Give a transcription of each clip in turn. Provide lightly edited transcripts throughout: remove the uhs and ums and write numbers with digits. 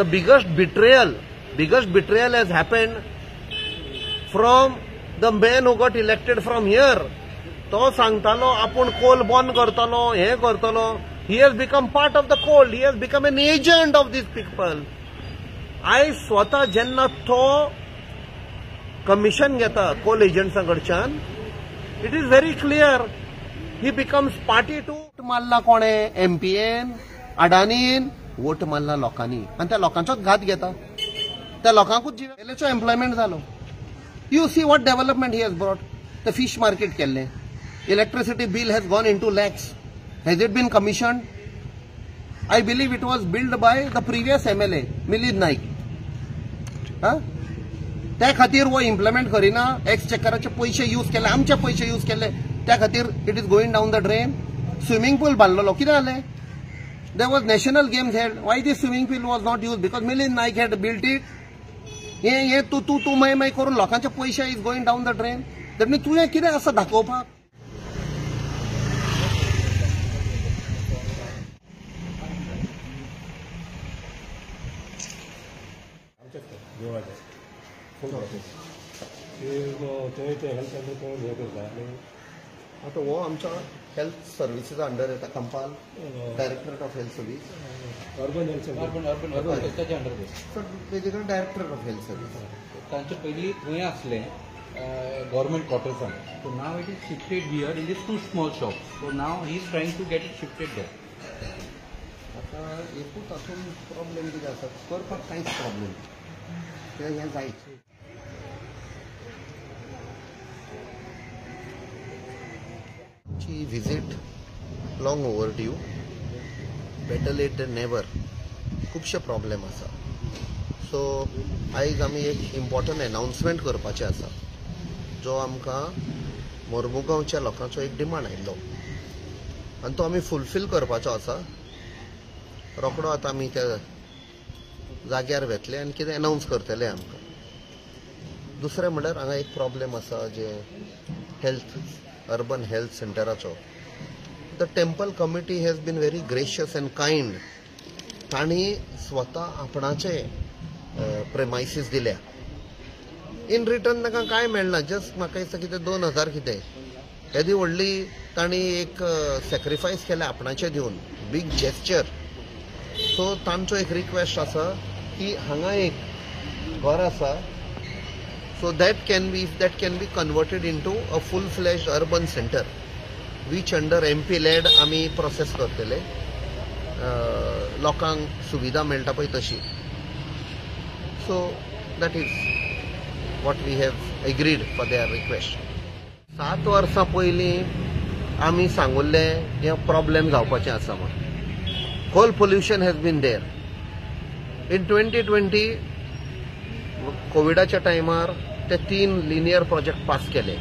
the biggest betrayal has happened from the man who got elected from here. तो सांगतालो आपण Coal बंद करतलो, हे करतलो. He has become part of the coal. He has become an agent of these people. I स्वतः जेन्ना तो कमिशन घेता कोल एजंट्सां कडच्यान, it is very clear he becomes party to. Vote मारला कोणे? MPN, अडानीन वोट मारला लोकांनी आणि त्या लोकांचोच घात घेता. त्या लोकांकूच जीवेचो एम्प्लॉयमेंट जालो. You see what development he has brought. The fish market केल्ले. Electricity bill has gone into lakhs. Has it been commissioned? I believe it was built by the previous MLA, Milind Naik. त्या खातीर वो implement Kareena. एक्सचेकराचे पैसे use केले, आमचे पैसे use केले, त्या खातीर it is going down the drain. Swimming pool बांधलो, कितें जालें? There was national games held. Why this swimming pool was not used? Because Milind Naik had built it. ये तू मै करून लोकांचे पैसे is going down the drain. तर तुवें कितें आसा दाखोवपाक? आता वो आमच्या हेल्थ सर्विसेस अंडर येता. कंपाल directorate of health service, urban health service त्याच्या under sir basically directorate of health service. तांचे पयलीं थंय आसलें गव्हर्मेंट क्वॉर्टर्सान. So now it is shifted here in these 2 small shops. So now he is trying to get it shifted there. आता एकूच आसून problem कितें आसा? करपाक कांयच प्रॉब्लेम तें हें जायच. Visit long overdue. Better late than never. खुबशे प्रॉब्लेम आसा. सो आयज आमी एक इम्पॉर्टंट अनाउन्समेंट करपाचें आसा, जो आमकां मोर्मुगांवच्या लोकांचो एक डिमांड आयिल्लो आनी तो आमी फुलफील करपाचो आसा. रोखडो आतां आमी त्या जाग्यार वेतले आनी कितें अनाउन्स करतले आमकां. दुसरें म्हणल्यार हांगा एक प्रॉब्लेम आसा जे हेल्थ अर्बन हेल्थ सेंटराचो. The temple committee has been very gracious and kind. तांणी स्वता आपणाचे प्रेमायसीस दिल्या. इन रिटर्न ताका कांय मेळना. जस्ट म्हाका दिसता कितें 2000 कितें येदी व्हडली तांणी एक सॅक्रिफायस केल्या आपणाचे दिवन. Big gesture. सो तांचो एक रिक्वेस्ट आसा की हांगा एक घर आसा. So that can be converted into a full-fledged urban center, which under MP led आमी प्रोसेस करतले. लोकांक सुविधा मेळटा पळय तशी. So that is what we have agreed for their request. 7 वर्सां पयलीं आमी सांगुल्लें हे प्रॉब्लेम जावपाचें आसा म्हण. Coal pollution has been there. In 2020 कोविडाच्या टायमार ते 3 लिनियर प्रोजेक्ट पास केले.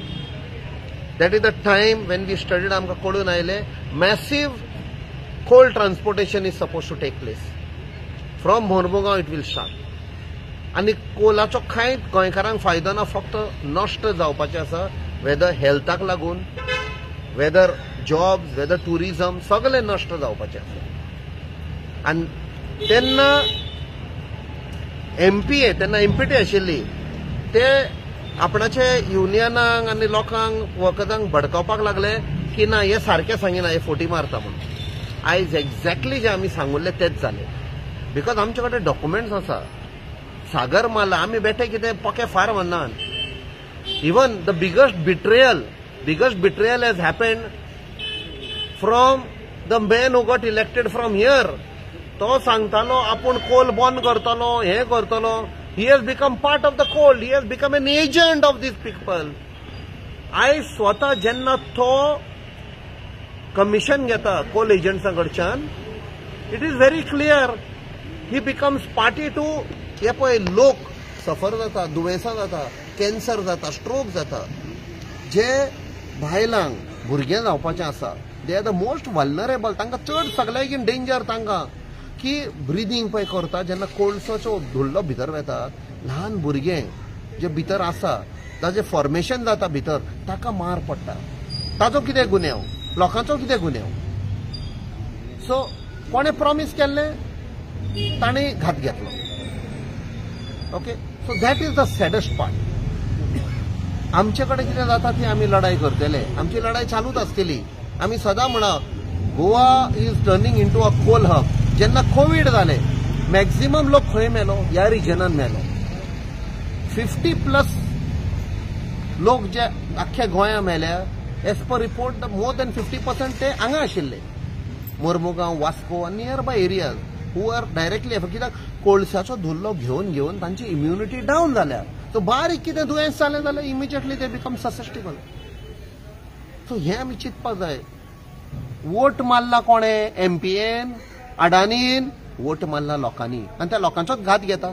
That is the time when we studied. आमकां कळून आयले massive coal transportation is suppose to take place from Mormugao. It will start. आनी कोलाचो कांयच गोंयकारांक फायदो ना. फक्त नश्ट जावपाचें आसा. वेदर हेल्थाक लागून, वेदर जॉब्स, वेदर टुरिझम, सगळें नश्ट जावपाचें आसा. आनी तेन्ना तेन्ना एमपीटी आशिल्ली, ते आपणाचे युनियनांक आनी लोकांक वर्कर्सांक भडकावपाक लागले की ना हे सारकें सांगिना, हे फोटी मारता म्हणून. आयज एक्झॅक्टली जे आमी सांगुल्लें तेच जालें. बिकॉज आमचे कडेन डॉक्युमेंट्स आसा. सागर मारला आमी बेटे कितें पोके फार म्हणनात. Even the biggest betrayal has happened from the man who got elected from here. तो सांगतालो आपण कोल बंद करतलो, हे करतलो. He has become part of the coal. He has become an agent of these people. I स्वतः जेन्ना तो कमिशन घेता कोल एजंट्सां कडच्यान, it is very clear he becomes party to. हे पळय लोक सफर जाता, दुयेंसां जाता, कॅन्सर जाता, स्ट्रोक जाता. जे बायलांक भुरगें जावपाचें आसा, they are the most vulnerable. तांकां चड सगळ्याकीन डेंजर तांकां की ब्रिदींग पळय करता जेन्ना कोळसोचो धुल्लो भितर वता. ल्हान भुरगें जे भितर आसा ताजें फॉर्मेशन जाता भितर, ताका मार पडटा. ताजो कितें गुन्यांव, लोकांचो कितें गुन्यांव. सो कोणें प्रॉमीस केल्लें ताणें घात घेतलो. Okay, so that is the सॅडेस्ट part. आमच्याकडे कितें जाता ती आमी लढाई करतले, आमची लढाई चालूच आसतली. आमी सदां म्हणा Goa is turning into a coal hub. जेन्ना कोविड जाले मॅक्झिमम लोक खंय मेलो, ह्या रिजनान मेलो. 50+ लोक जे आख्ख्या गोंया मेल्या. As per report more than 50% ते हांगा आशिल्ले, मोर्मुगांव, वास्को आनी near by areas who are directly effect. कित्याक कोळशाचो धुल्लो घेवन घेवन तांची इम्युनिटी डावन जाल्या. सो बारीक कितें दुयेंस जालें जाल्यार immediately they become susceptible. So हें आमी चिंतपाक जाय. वोट मारला कोणें? MPN, अडानीन वोट मारला लोकांनी, आनी त्या लोकांचोच घात घेता,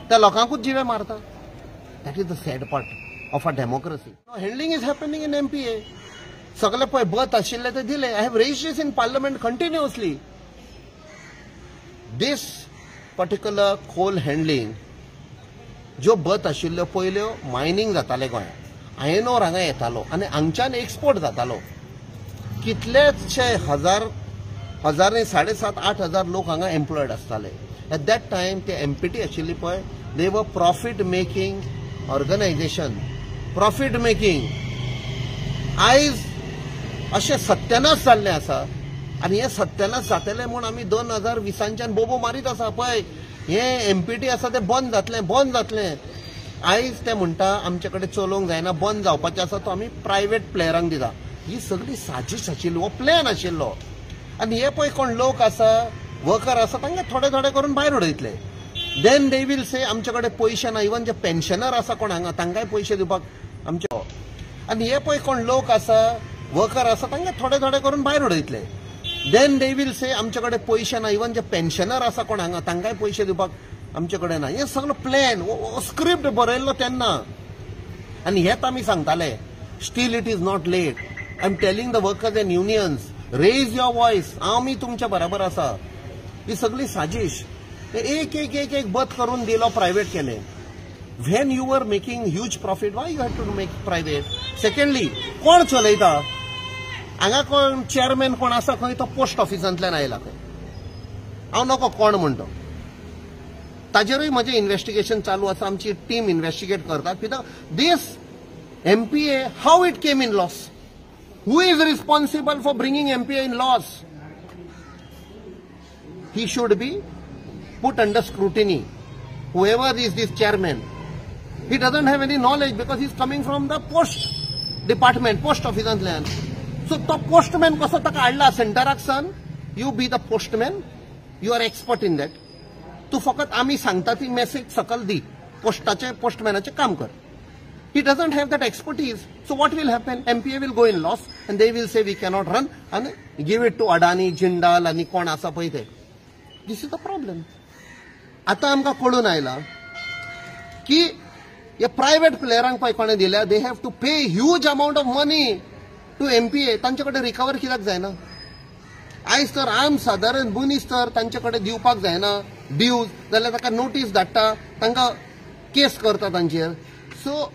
त्या लोकांकूच जिवे मारता. That is the sad part of a democracy. Handling is happening in MPA. सगळे पळय बत आशिल्ले ते दिले. I have raised this in parliament continuously. This particular coal handling, ज्यो बत आशिल्ल्यो पयल्यो मायनिंग जाताले गोंयांत, आयर्न ओर हांगा येतालो आनी हांगच्यान एक्सपोर्ट जातालो. कितलेशे हजार 7,500-8,000 लोक हांगा एम्प्लॉयड आसताले. एट दॅट टायम ते MPT आशिल्ली पळय, they were profit making organization. Profit making आयज अशें सत्यानाश जाल्लें आसा. आनी हे सत्यानाश जातले म्हूण आमी 2020च्यान बोबो मारीत आसा पळय. हे MPT आसा ते बंद जातलें. आयज ते म्हणटा आमचे कडेन चलोवंक जायना, बंद जावपाचें आसा, तो आमी प्रायव्हेट प्लेयरांक दिता. ही सगळी साजीश आशिल्ली, हो प्लॅन आशिल्लो. आनी हे पळय कोण लोक आसा, वर्कर आसा, तांकां थोडे थोडे करून भायर उडयतले. देन दे वील से आमचे कडेन पयशे ना. इवन जे पेन्शनर आसा कोण हांगा, तांकांय पयशे दिवपाक आमचे. आनी हे पळय कोण लोक आसा, वर्कर आसा, तांकां थोडे थोडे करून भायर उडयतले. देन दे वील से आमचे कडेन पयशे ना. इवन जे पेन्शनर आसा कोण हांगा, तांकांय पयशे दिवपाक आमचे कडेन ना. हे सगळो प्लॅन, स्क्रिप्ट बरयल्लो तेन्ना. आनी हेच आमी सांगताले. Still it is not late. I am telling the workers and unions, raise your voice. आमी तुमच्या बरोबर आसा. ही सगळी साजीश. एक बत करून दिलो, प्रायव्हेट केले. When you were making huge profit, why you have to make private? Secondly कोण चलयता हांगा? कोण चेअरमॅन कोण आसा खंय? तो पोस्ट ऑफिसांतल्यान आयला खंय. हांव नको कोण म्हणतो. ताजेरूय म्हजें इन्व्हेस्टिगेशन चालू आसा. आमची टीम इन्व्हेस्टिगेट करता. कित्याक दीस MPA, how it came in loss? Who is responsible for bringing MPA in loss? He should be put under scrutiny. Whoever is this chairman, he doesn't have any knowledge because he's coming from the post department, post office and land. So the postman kaso taka adla centeraक san, you be the postman, you are expert in that. तू फकत आमी सांगता ती message सकल दी, postmanaचे काम कर. He doesn't have that expertise. So what will happen? MPA will go in loss and they will say we cannot run and give it to Adani, Jindal आणि कोण आसा पळय ते. This is the problem. आता आमकां कळून आयला की हे प्रायव्हेट प्लेयरांक पळय कोणें दिल्या, they have to pay huge amount of money to MPA. तांचे कडेन रिकवर कित्याक जायना? आयज तर आम सादारण मनीस तर तांचे कडेन दिवपाक जायना ड्यूज जाल्यार ताका नोटीस धाडटा, तांकां केस करता तांचेर. सो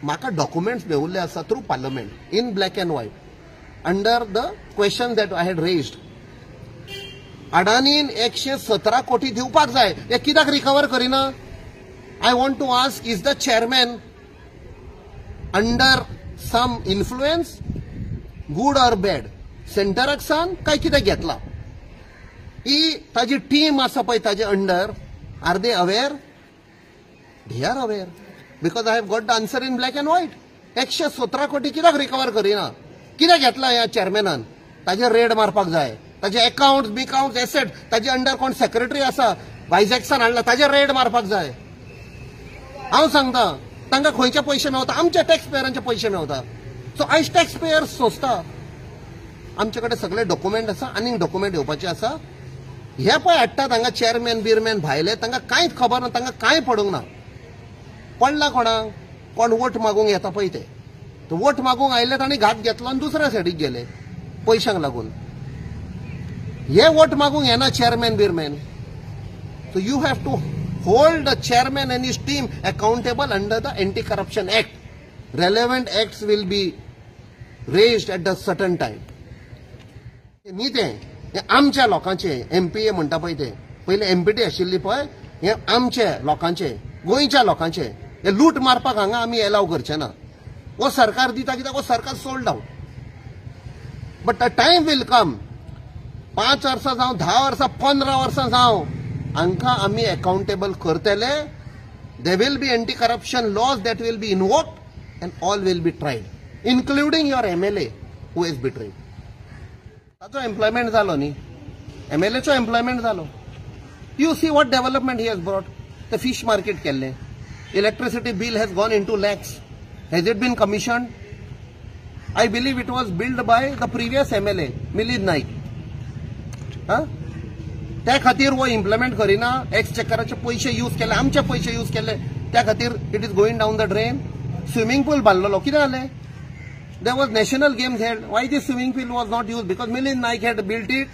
म्हाका डॉक्युमेंट्स मेळिल्ले आसा through parliament in black and white under the question that I had raised. अडानीन 117 कोटी दिवपाक जाय, हे कित्याक रिकवर करिना? I want to ask, is the chairman under some influence, good or bad? सेंटराक सान काय कितें घेतला? ही ताजी टीम आसा पळय ताजे under, are they aware? They are aware. Because I have got the answer in black and white. 117 कोटी कित्याक रिकवर करिना? कित्याक घेतला ह्या चेअरमॅनान? ताजे रेड मारपाक जाय. ताजे अकाउंट्स एसेट, ताजे अंडर कोण सेक्रेटरी आसा, वायझॅक्सान हाडला, ताजे रेड मारपाक जाय. हांव सांगता, तांकां खंयचे पयशे मेळटा? आमच्या टॅक्स पेयरांचे पयशे मेळटा. सो आयज टॅक्स पेयर्स सोंसता. आमचे कडेन सगळे डॉक्युमेंट आसा, आनीक डॉक्युमेंट येवपाचे आसा. हे पळय हाडटात हांगा चेअरमॅन बिरमॅन भायले, तांकां कांयच खबर ना, तांकां कांय पडूंक ना. पडला कोणाक? कोण वोट मागूंक येता पळय ते. वोट मागूंक आयले तांणी घात घेतलो आनी दुसऱ्या सायडीक गेले पयशांक लागून. हे वोट मागूंक येना चेअरमॅन बिरमॅन. So you have to hold the chairman and his team accountable under the anti corruption act. Relevant acts will be raised at the certain time. न्ही ते आमच्या लोकांचे MPA म्हणटा पळय ते, पयले MPT आशिल्ली पळय, हे आमचे लोकांचे गोंयच्या लोकांचे हे लूट मारपाक हांगा आमी एलाव करचे ना. वो सरकार दिता कित्याक वो सरकार sold out. But a time will come 5 वर्सां जावं 10 वर्सां 15 वर्सां जावं हांकां आमी अकाउंटेबल करतले. They will be anti corruption laws that will be invoked and all will be tried including your MLA who is betrayed. ताचो एम्प्लॉयमेंट जालो न्ही, MLAचो एम्प्लॉयमेंट जालो. You see what development he has brought. The fish market केल्ले, electricity bill has gone into lakhs. Has it been commissioned? I believe it was built by the previous MLA, Milind Naik. त्या खातीर वो implement Kareena. एक्सचेकराचे पैसे use केले, आमचे पैसे use केले, त्या खातीर it is going down the drain. Swimming pool बांदलेलो, कितें जालें? There was national games held. Why this swimming pool was not use? Because Milind Naik had built it.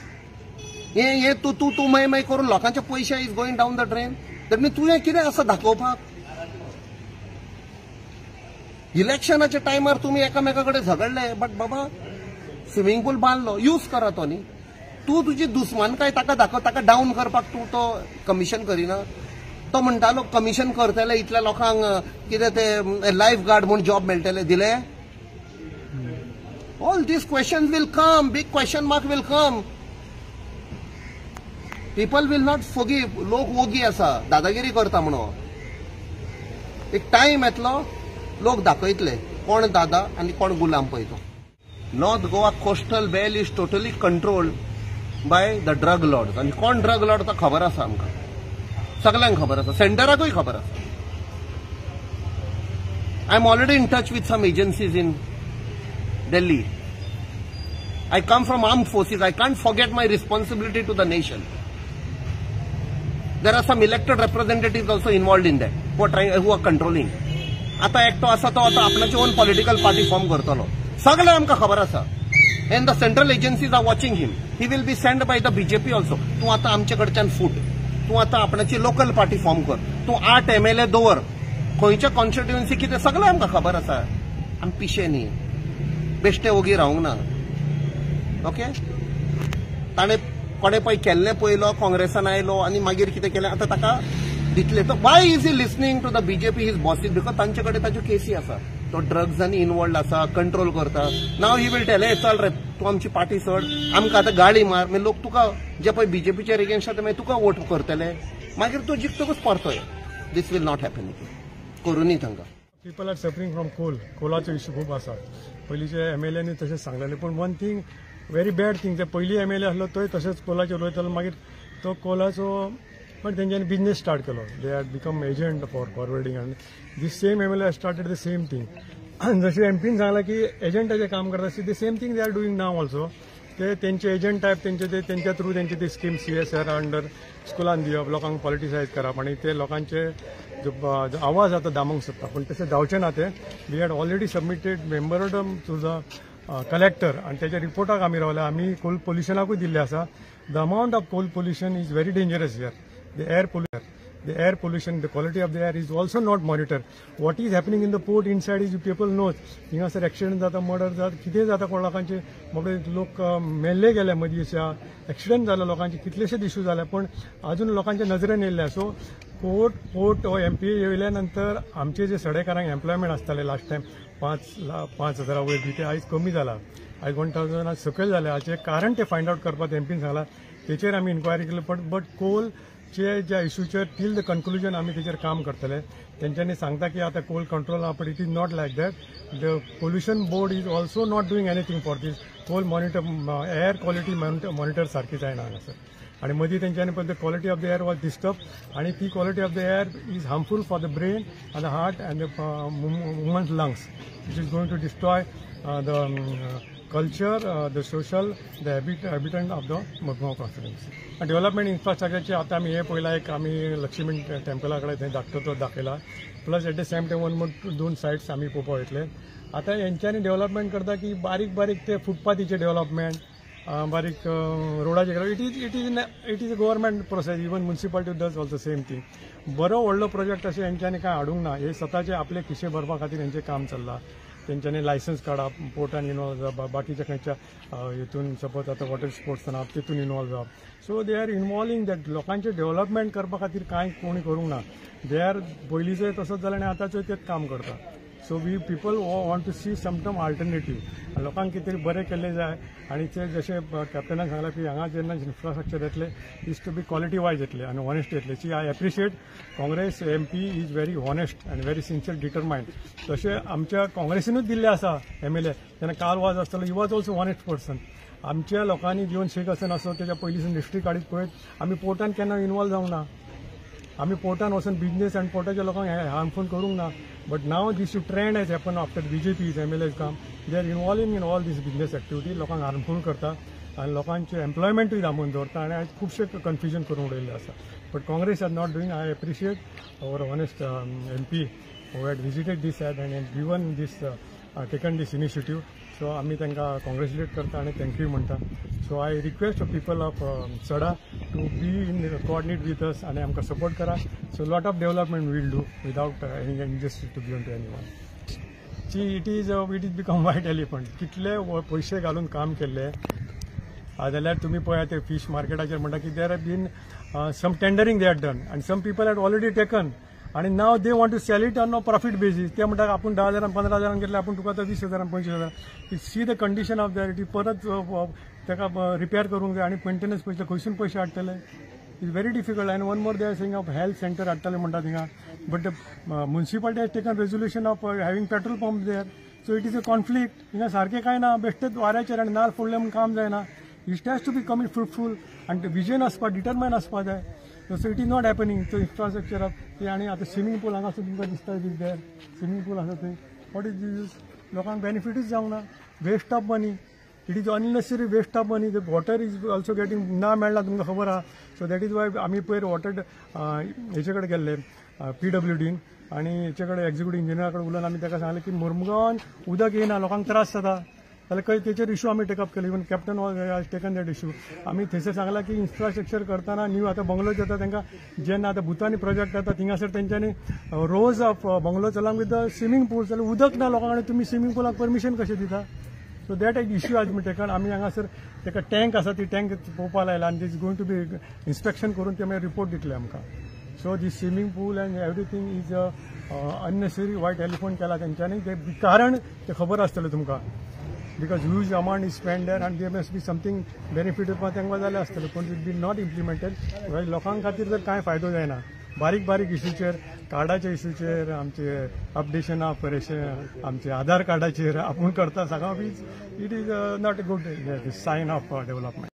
हे तू मै करून लोकांचे पैसे is going down the drain. तर तुवें कितें आसा दाखोवपाक? इलेक्शनाच्या टायमार तुमी एकामेका कडेन झगडले, बट बाबा स्विमींग पूल बांदलो, यूज करा तो न्ही. तू तुजी दुस्मानकाय ताका दाखव, ताका डावन करपाक तू तो कमिशन करिना. तो म्हणटालो कमिशन करतले, इतल्या लोकांक कितें ते लायफ गार्ड म्हूण जॉब मेळटले, दिले? All these questions will come, big question mark will come. People will not forgive. लोक वोगी आसा, दादागिरी करता म्हणून. एक टाइम येतलो, लोक दाखयतले कोण दादा आनी कोण गुलाम पळय तो. North Goa coastal belt is totally controlled by the drug lords. आनी कोण ड्रग लॉर्ड तो खबर आसा आमकां, सगळ्यांक खबर आसा, सेंटराकूय खबर आसा. I am already in touch with some agencies in Delhi. I come from armed forces. I can't forget my responsibility to the nation. There are some elected representatives also involved in that who are controlling. आता एकटो आसा तो आता आपणाची on political party form करतलो. सगळे आमकां खबर आसा. And the central agencies are watching him. He will be sent by the BJP also. तू आता आमचे कडच्यान फूट. तू आता आपणाची लोकल पार्टी फॉर्म कर. तू 8 MLA दवर. खंयच्या कॉन्स्टिट्युएन्सी कितें सगळे आमकां खबर आसा. आमी पिशे न्ही. बेश्टे ओगी रावंक ना. ओके. ताणे कोणे पळय केल्लें पळयलो, काँग्रेसान आयलो आनी मागीर कितें केलें आतां ताका दितले. तो why is he listening to the BJP his bosses? Because तांचे कडेन ताज्यो केसी आसा. तो ड्रग्सांनी इन्वॉल्ड आसा, कंट्रोल करता. नाव ही विल टेल, चल रे तूं आमची पार्टी सोड, आमकां आतां गाडी मार. मागीर लोक तुका जे पळय बीजेपीचेर एगेन्स्ट आसा मागीर तुका वोट करतले. मागीर तूं जिखतकूच परतोय. This will not happen. करूनी तांकां. पीपल आर सफरिंग फ्रॉम कोलाचो इश्यू खूब आसा. पयलींचे MLAनी तशेंच सांगलेलें. पूण one thing very bad thing, ते पयलीं MLA आसलो तोय तशेंच कोलाचेर उलयतालो. मागीर तो कोलाचो पण तेंच्यांनी बिझनेस स्टार्ट केलो. They had become agent for forwarding and these same MLA started the same thing. जशें MPन सांगलां की एजंटाचें काम करता, the same thing they are doing now also. ते तेंचे एजंट टायप तेंच्या थ्रू तेंचे ते स्कीम CSR अंडर स्कुलान दिवप, लोकांक पॉलिटिसायज करप आनी ते लोकांचे जो आवाज आतां दामूंक सोदता. पूण तशें जावचें ना तें. We had already submitted memorandum to the collector आनी तेच्या रिपोर्टाक आमी रावल्या. आमी कोल पोल्युशनाकूय दिल्ले आसा. The amount of coal pollution is very dangerous here. The air pollution, the quality of the air is also not monitored. What is happening in the port inside is people knows. हिंगासर accident जाता, murder जाता, कितें जाता कोण लोकांचे बाबडे लोक मेल्ले गेले मदीं अशा एक्सिडेंट जाले लोकांचे, कितलेशेच इश्यू जाले पण अजून लोकांच्या नजरेन येयल्ले. सो पोर्ट हो MP येयल्या नंतर आमचे जे सडेकारांक एम्प्लॉयमेंट आसताले लास्ट टायम 5,000 वयर बी ते आयज कमी जाला. आयज 1,000 सकयल जाले. हाचें कारण ते फायंड आउट करपाक MPन सांगला. तेचेर आमी इन्क्वायरी केली. बट कोल ज्या इश्यूचेर टील द कन्क्लुजन आमी तेचेर काम करतले. तेंच्यांनी सांगता की आतां कोल कंट्रोल आहा, but it is not like that. The pollution board is also not doing anything for this. Coal monitor air quality monitor सारकी जायना हांगासर. आनी मदीं तेंच्यांनी पळय the quality of the air was disturb आनी ती quality of the air is harmful for the brain and the heart and the women's lungs, which is going to destroy the culture, the social, the habitant of the Magmaw constituency. Development इन्फ्रास्ट्रक्चरचे आता आमी हे पळयला. एक आमी Lakshmi Templar कडेन थंय धाकटो तो दाखयला. Plus at the same time 1-2 sites आमी पळोवपाक वयतले. आतां हेंच्यांनी डेव्हलपमेंट करता की बारीक बारीक ते फुटपाथीचे डेव्हलपमेंट, बारीक रोडाचे. It is a government process. Even municipality does also same thing. बरो व्हडलो प्रोजेक्ट अशें हेंच्यांनी कांय हाडूंक ना. हे स्वताचे आपले खिशे भरपा खातीर हेंचें काम चल्लां. तेंच्यांनी लायसन्स काडप पोर्टान इनवॉल्व जावप बाकीच्या खंयच्या हितून सपोज आतां वॉटर स्पोर्ट्स तितून इनवॉल्व जावप so they are involving that लोकांचे डेव्हलपमेंट करपा खातीर कांय कोणी करूंक ना दे आर पयलींचोय तसोच जाला आनी आतांचोय तेच काम करता so we people want to see something alternative लोकांक कितें तरी बरें केल्लें जाय आनी ते जशें कॅप्टनान सांगलां की हांगा जेन्ना इन्फ्रास्ट्रक्चर येतले is to be quality wise येतले आनी ऑनेस्ट येतले see I appreciate Congress MP is very honest आनी व्हेरी सिन्सियर डिटरमायंड तशें आमच्या काँग्रेसीनूच दिल्ले आसा MLA जेन्ना काल वाज आसतलो he was also honest person आमच्या लोकांनी दिवन शेख हसन असो तेच्या पयलींसून हिस्ट्री काडीत पळयत आमी पोर्टान केन्ना इनवॉल्व जावंक ना आमी पोर्टान वचून बिजनेस आनी पोर्टाच्या लोकांक हार्मफूल करूंक ना but now this trend has happen after BJP's MLA's काम they are involving in all this business activity लोकांक हार्मफूल करता आनी लोकांचे एम्प्लॉयमेंटूय दामून दवरता आनी आयज खुबशे कन्फ्युजन करून उडयल्लें आसा but Congress are not doing I appreciate our honest MP who had visited this ad and given this taken this initiative so आमी तांकां कॉंग्रेच्युलेट करता आनी थँक्यू म्हणटा so I request people of Sada to be in coordinate with us आनी आमकां support करा so lot of development will do without any injustice to given to anyone see it is become white elephant कितले पयशे घालून काम केल्ले जाल्यार तुमी पळयात ते फीश मार्केटाचेर म्हणटा की there have been some tendering they had done आनी some people had already taken आणि now they want to sell it on no profit basis ते म्हणतात आपण 10,000 15,000 घेतले आपण तुका 20,000 25,000 see the condition of that ती परत ताका रिपेअर करूंक जाय आणि मेंटेनन्स पयशे खंयसून पयशे हाडटले इज व्हेरी डिफिकल्ट आनी one more they are saying of health centre हाडटले म्हणटा थिंगा but municipality has taken resolution of having petrol pump there so it is a conflict हिंगा सारकें काय ना बेश्टेच वाऱ्याचेर आनी नार फोडले म्हूण काम जायना इट हॅज टू बी कमी फ्रुटफूल आनी विजन आसपा डिटरमाइन आसपा जाय so it is not happening so infrastructure of ते आनी आतां स्विमींग पूल हांगा तुमकां दिसता दीस देर स्विमींग पूल आसा थंय वॉट इज दीस लोकांक बेनिफिटूच जावंक ना waste of money it is unnecessary waste of money the water is also getting ना मेळना तुमकां खबर आहा सो दॅट इज वाय आमी पयर वॉटर हेचे कडेन गेल्ले PWDन आनी हेचे कडेन एक्झिक्युटीव इंजिनियरा कडेन उलोवन आमी ताका सांगलें की मुरमुगांवान उदक येना लोकांक त्रास जाता जाल्यार खंय तेचेर इशू आमी टेकअप केले even captain was taken that issue आमी थंयसर सांगलां की इन्फ्रास्ट्रक्चर करतना न्यू आतां बंगलो जाता तांकां जेन्ना आतां भुतानी प्रोजेक्ट जाता थिंगासर तेंच्यांनी rows of bungalows along with the swimming pool जाल्यार उदक ना लोकां कडेन तुमी स्विमींग पूलाक परमिशन कशें दिता सो दॅट एक इशू आज मी टेकन आमी हांगासर ताका टँक आसा ती टँक पळोवपा लायला आनी this going to be inspection करून ते मागीर रिपोर्ट दितले आमकां so this swimming pool and everything is unnecessary white elephant केला तेंच्यांनी ते कारण ते खबर आसतलें तुमकां because huge amount is spent there and there must be something benefit तांकां जालें आसतलें पूण इट बी नॉट इम्प्लिमेंटेड लोकांक खातीर जर कांय फायदो जायना बारीक बारीक इश्यूचेर कार्डाच्या इश्यूचेर आमचे अपडेशन ऑफ आमचे आधार कार्डाचेर आपूण करता सगळो it is not a good sign of development